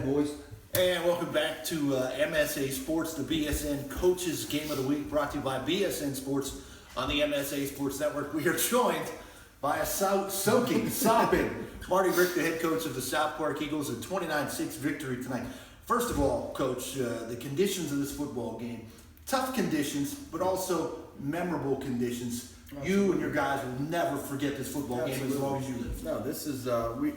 ahead, boys. And welcome back to MSA Sports, the BSN Coaches Game of the Week, brought to you by BSN Sports on the MSA Sports Network. We are joined by a sopping Marty Rieck, the head coach of the South Park Eagles, a 29-6 victory tonight. First of all, Coach, the conditions of this football game, tough conditions, but also memorable conditions. You and your guys will never forget this football game as long as you live. No, this is,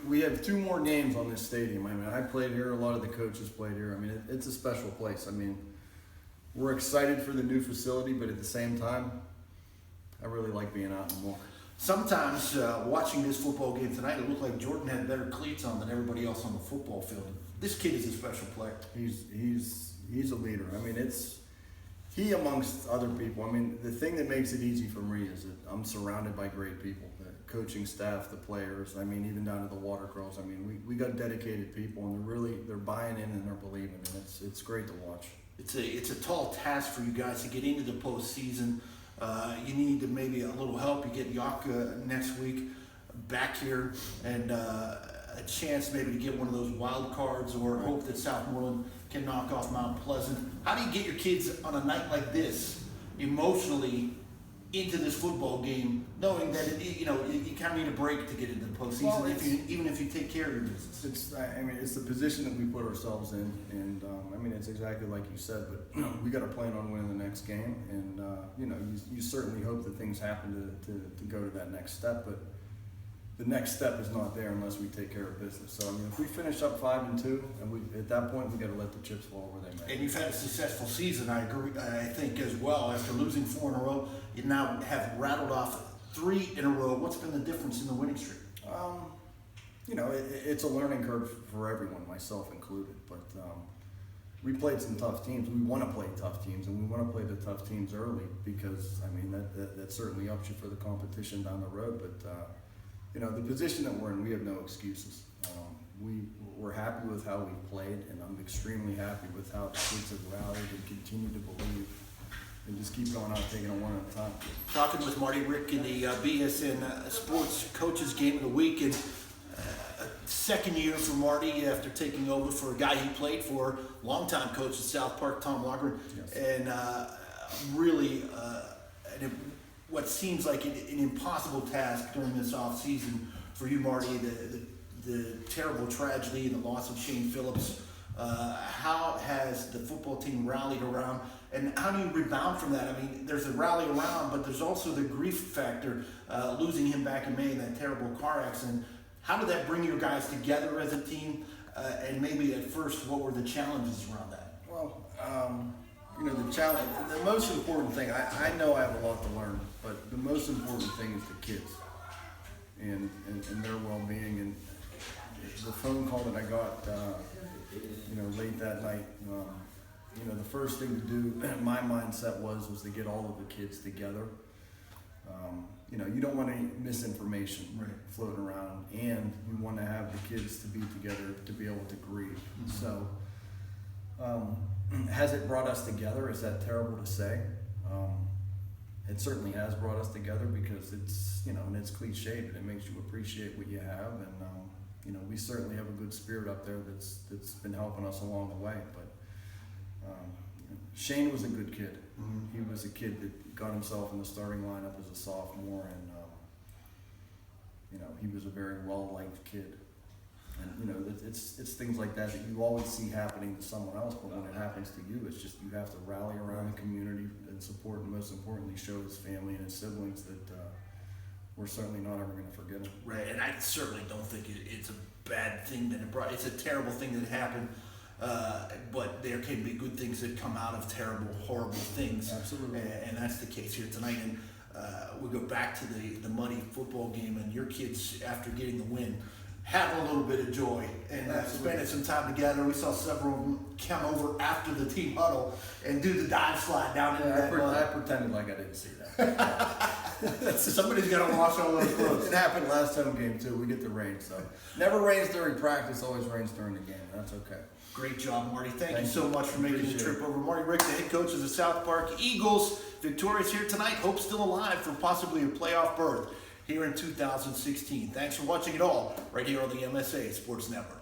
we have two more games on this stadium. I mean, I played here, a lot of the coaches played here. I mean, it's a special place. I mean, we're excited for the new facility, but at the same time, I really like being out and walking. Sometimes watching this football game tonight, it looked like Jordan had better cleats on than everybody else on the football field. This kid is a special player. He's a leader. I mean, he amongst other people. I mean, the thing that makes it easy for me is that I'm surrounded by great people, the coaching staff, the players. I mean, even down to the water girls. I mean, we got dedicated people, and they're buying in and they're believing, and it's great to watch. It's a tall task for you guys to get into the postseason. You need maybe a little help. You get Yaka next week back here, and a chance maybe to get one of those wild cards, or hope that Southmoreland can knock off Mount Pleasant. How do you get your kids on a night like this emotionally into this football game, knowing that you kind of need a break to get into the postseason, well, even if you take care of your business? It's the position that we put ourselves in, and I mean, it's exactly like you said. But we got to plan on winning the next game, and you certainly hope that things happen to go to that next step, but the next step is not there unless we take care of business. So I mean, if we finish up 5-2, and at that point we got to let the chips fall where they may. And you've had a successful season, I agree. I think as well. After losing 4 in a row, you now have rattled off 3 in a row. What's been the difference in the winning streak? It's a learning curve for everyone, myself included. But we played some tough teams. We want to play tough teams, and we want to play the tough teams early because I mean that certainly ups you for the competition down the road. But the position that we're in, we have no excuses. We're happy with how we played, and I'm extremely happy with how the kids have rallied and continue to believe and just keep going out, taking it one at a time. Talking with Marty Rieck in the BSN Sports Coaches Game of the Week, and second year for Marty after taking over for a guy he played for, longtime coach at South Park, Tom Logren, yes. And really what seems like an impossible task during this off season for you, Marty, the terrible tragedy and the loss of Shane Phillips. How has the football team rallied around, and how do you rebound from that? I mean, there's a rally around, but there's also the grief factor, losing him back in May in that terrible car accident. How did that bring your guys together as a team? And maybe at first, what were the challenges around that? Well, the challenge, the most important thing, I know I have a lot to learn, but the most important thing is the kids and their well-being. And the phone call that I got, late that night, the first thing to do, my mindset was to get all of the kids together. You don't want any misinformation floating around, and you want to have the kids to be together to be able to grieve. Mm-hmm. So, has it brought us together? Is that terrible to say? It certainly has brought us together because it's, and it's cliche, but it makes you appreciate what you have. And, we certainly have a good spirit up there that's been helping us along the way. But Shane was a good kid. Mm-hmm. He was a kid that got himself in the starting lineup as a sophomore, and, he was a very well-liked kid. And it's things like that you always see happening to someone else, but when it happens to you, it's just you have to rally around the community and support, and most importantly, show his family and his siblings that we're certainly not ever going to forget him. Right, and I certainly don't think it's a bad thing that it brought. It's a terrible thing that happened, but there can be good things that come out of terrible, horrible things. Absolutely, and that's the case here tonight. And we go back to the muddy football game, and your kids, after getting the win, have a little bit of joy and spending some time together. We saw several of them come over after the team huddle and do the dive slide down into that mud. I pretended like I didn't see that. Somebody's got to wash all those clothes. It happened last home game too. We get the rain, so never rains during practice, always rains during the game. That's okay. Great job, Marty. Thank you so much for making the trip over. Marty Rieck, the head coach of the South Park Eagles, victorious here tonight. Hope still alive for possibly a playoff berth here in 2016. Thanks for watching it all right here on the MSA Sports Network.